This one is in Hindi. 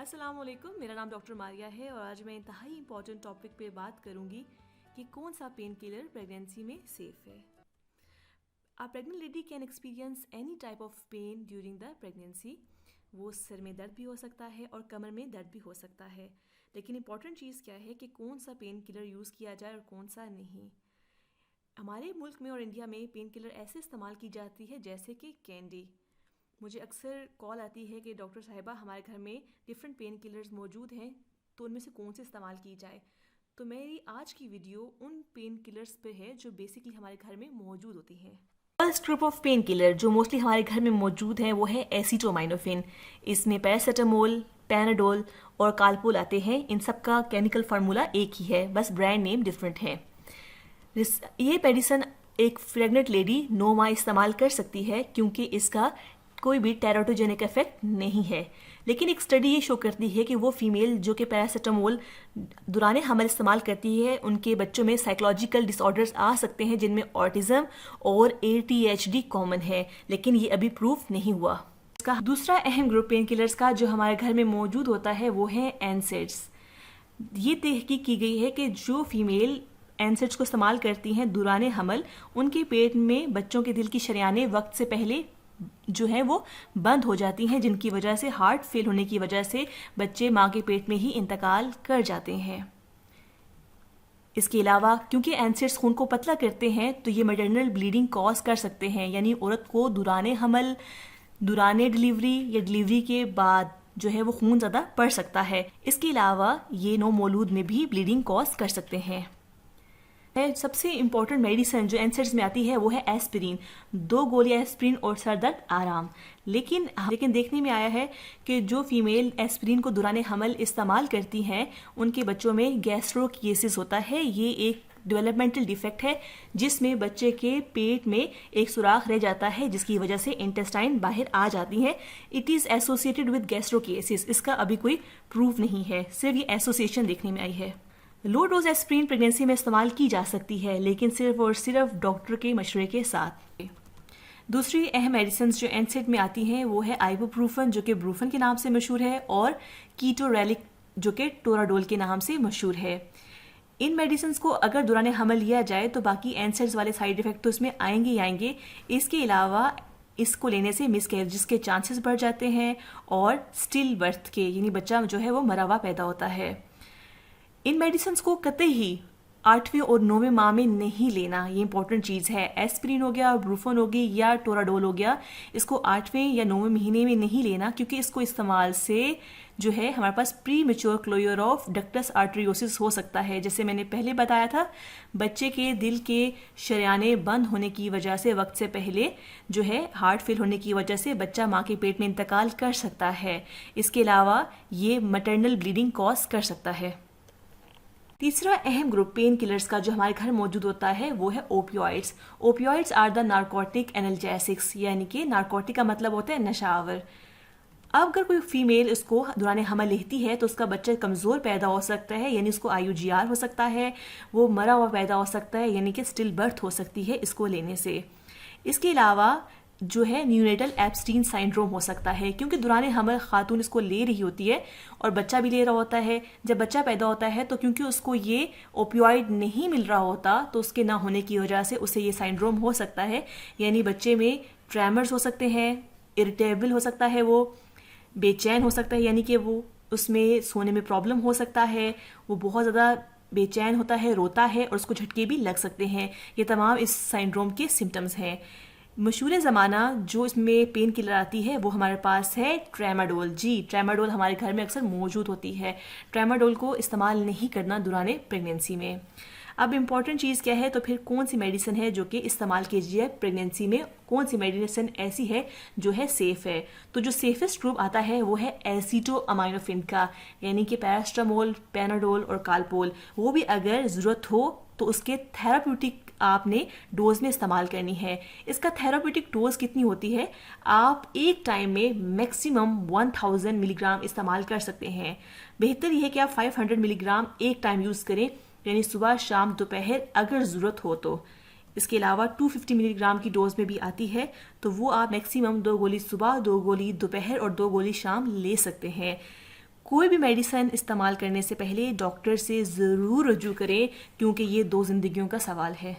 अस्सलाम वालेकुम, मेरा नाम डॉक्टर मारिया है और आज मैं इंतहाई इंपॉर्टेंट टॉपिक पे बात करूंगी कि कौन सा पेन किलर प्रेगनेंसी में सेफ़ है। A pregnant lady can experience any type of pain during the pregnancy। वो सिर में दर्द भी हो सकता है और कमर में दर्द भी हो सकता है, लेकिन इंपॉर्टेंट चीज़ क्या है कि कौन सा पेन किलर यूज़ किया जाए और कौन सा नहीं। हमारे मुल्क में और इंडिया में पेन किलर ऐसे इस्तेमाल की जाती है जैसे कि कैंडी। मुझे अक्सर कॉल आती है कि डॉक्टर साहिबा हमारे घर में डिफरेंट पेन किलर्स मौजूद हैं, तो उनमें से कौन से इस्तेमाल की जाए। तो मेरी आज की वीडियो उन पेन किलर्स पे है जो बेसिकली हमारे घर में मौजूद होती हैं। First group of pain killer जो मोस्टली हमारे घर में मौजूद हैं वो है एसिटोमाइनोफिन। इसमें पैरासीटामोल, पैनाडोल और कालपोल आते हैं। इन सब का केमिकल फार्मूला एक ही है, बस ब्रांड नेम डिफरेंट है। ये मेडिसिन एक प्रेग्नेंट लेडी 9 माह इस्तेमाल कर सकती है क्योंकि इसका कोई भी टेराटोजेनिक इफेक्ट नहीं है। लेकिन एक स्टडी ये शो करती है कि वो फीमेल जो कि पैरासीटामोल दौरान हमल इस्तेमाल करती है उनके बच्चों में साइकोलॉजिकल डिसऑर्डर्स आ सकते हैं जिनमें ऑटिज्म और ADHD कॉमन है, लेकिन ये अभी प्रूफ नहीं हुआ। इसका दूसरा अहम ग्रुप पेन किलर्स का जो हमारे घर में मौजूद होता है वो है एनसेड्स। ये तहकीक की गई है कि जो फीमेल एनसेड्स को इस्तेमाल करती हैं दौरान हमल, उनके पेट में बच्चों के दिल की शरियानें वक्त से पहले जो है वो बंद हो जाती हैं, जिनकी वजह से हार्ट फेल होने की वजह से बच्चे माँ के पेट में ही इंतकाल कर जाते हैं। इसके अलावा क्योंकि एनसेड्स खून को पतला करते हैं तो ये मैटरनल ब्लीडिंग कॉज कर सकते हैं, यानी औरत को दौरान हमल, दौरान डिलीवरी या डिलीवरी के बाद जो है वो खून ज़्यादा बढ़ सकता है। इसके अलावा ये नौ मौलूद में भी ब्लीडिंग कॉज कर सकते हैं। सबसे इम्पॉर्टेंट मेडिसिन जो एनसेड्स में आती है वो है एस्पिरिन। 2 गोलियां एस्पिरिन और सर दर्द आराम। लेकिन देखने में आया है कि जो फीमेल एस्पिरिन को दौरान हमल इस्तेमाल करती हैं उनके बच्चों में गैस्ट्रोकिएसिस होता है। ये एक डेवलपमेंटल डिफेक्ट है जिसमें बच्चे के पेट में एक सुराख रह जाता है जिसकी वजह से इंटेस्टाइन बाहर आ जाती है। It is associated with gastroschisis. इसका अभी कोई प्रूफ नहीं है, सिर्फ ये एसोसिएशन देखने में आई है। लो डोज एस्पिरिन प्रेगनेंसी में इस्तेमाल की जा सकती है, लेकिन सिर्फ और सिर्फ डॉक्टर के मशवरे के साथ। दूसरी अहम मेडिसिन जो एनसेड में आती हैं वो है आइबुप्रोफेन जो कि ब्रूफन के नाम से मशहूर है और कीटोरेलिक जो कि टोराडोल के नाम से मशहूर है। इन मेडिसिन को अगर दौरान हमल लिया जाए तो बाकी एनसेड्स वाले साइड इफेक्ट तो इसमें आएंगे ही आएंगे। इसके अलावा इसको लेने से मिसकैरेज के चांसेस बढ़ जाते हैं और स्टिल बर्थ के यानी बच्चा जो है वो मरा हुआ पैदा होता है। इन मेडिसिन को कतई ही 8वें और 9वें माह में नहीं लेना, ये इंपॉर्टेंट चीज़ है। एस्पिरिन हो गया, ब्रूफन हो गई या टोराडोल हो गया, इसको 8वें या 9वें महीने में नहीं लेना क्योंकि इसको इस्तेमाल से जो है हमारे पास premature closure of ductus arteriosus हो सकता है। जैसे मैंने पहले बताया था, बच्चे के दिल के शरियाने बंद होने की वजह से वक्त से पहले जो है हार्ट फेल होने की वजह से बच्चा माँ के पेट में इंतकाल कर सकता है। इसके अलावा ये मैटरनल ब्लीडिंग कॉज कर सकता है। तीसरा अहम ग्रुप पेन किलर्स का जो हमारे घर मौजूद होता है वो है opioids. Opioids are the narcotic analgesics, यानी कि नारकोटिक का मतलब होता है नशावर। अब अगर कोई फीमेल इसको दौरान हमल लेती है तो उसका बच्चा कमज़ोर पैदा हो सकता है, यानी उसको IUGR हो सकता है, वो मरा हुआ पैदा हो सकता है, यानी कि स्टिल बर्थ हो सकती है इसको लेने से। इसके अलावा जो है न्यूनेटल एब्स्टीन साइंड्रोम हो सकता है क्योंकि दौरान हमल खातून इसको ले रही होती है और बच्चा भी ले रहा होता है। जब बच्चा पैदा होता है तो क्योंकि उसको ये ओपियोइड नहीं मिल रहा होता तो उसके ना होने की वजह से उसे ये साइंड्रोम हो सकता है, यानी बच्चे में ट्रेमर्स हो सकते हैं, इरिटेबल हो सकता है, वो बेचैन हो सकता है, यानी कि वो उसमें सोने में प्रॉब्लम हो सकता है, वो बहुत ज़्यादा बेचैन होता है, रोता है और उसको झटके भी लग सकते हैं। ये तमाम इस साइंड्रोम के सिम्टम्स हैं। मशहूर ज़माना जो इसमें पेन किलर आती है वो हमारे पास है ट्रेमाडोल। जी, ट्रेमाडोल हमारे घर में अक्सर मौजूद होती है। ट्रेमाडोल को इस्तेमाल नहीं करना दौरान प्रेगनेंसी में। अब इम्पॉर्टेंट चीज़ क्या है, तो फिर कौन सी मेडिसिन है जो कि इस्तेमाल कीजिए है प्रेगनेंसी में, कौन सी मेडिसिन ऐसी है जो है सेफ़ है। तो जो सेफेस्ट ग्रुप आता है वो है एसिटोअमाइनोफिन का, यानी कि पैरासीटामोल, पैनाडोल और कालपोल। वो भी अगर ज़रूरत हो तो उसके थेराप्यूटिक आपने डोज में इस्तेमाल करनी है। इसका थेराप्यूटिक डोज कितनी होती है, आप एक टाइम में मैक्सिमम 1000 मिलीग्राम इस्तेमाल कर सकते हैं। बेहतर यह है कि आप 500 मिलीग्राम एक टाइम यूज़ करें, यानी सुबह शाम दोपहर अगर ज़रूरत हो तो। इसके अलावा 250 मिलीग्राम की डोज में भी आती है, तो वो आप मैक्सिमम 2 गोली सुबह, 2 गोली दोपहर और 2 गोली शाम ले सकते हैं। कोई भी मेडिसिन इस्तेमाल करने से पहले डॉक्टर से ज़रूर रजू करें, क्योंकि ये 2 ज़िंदगियों का सवाल है।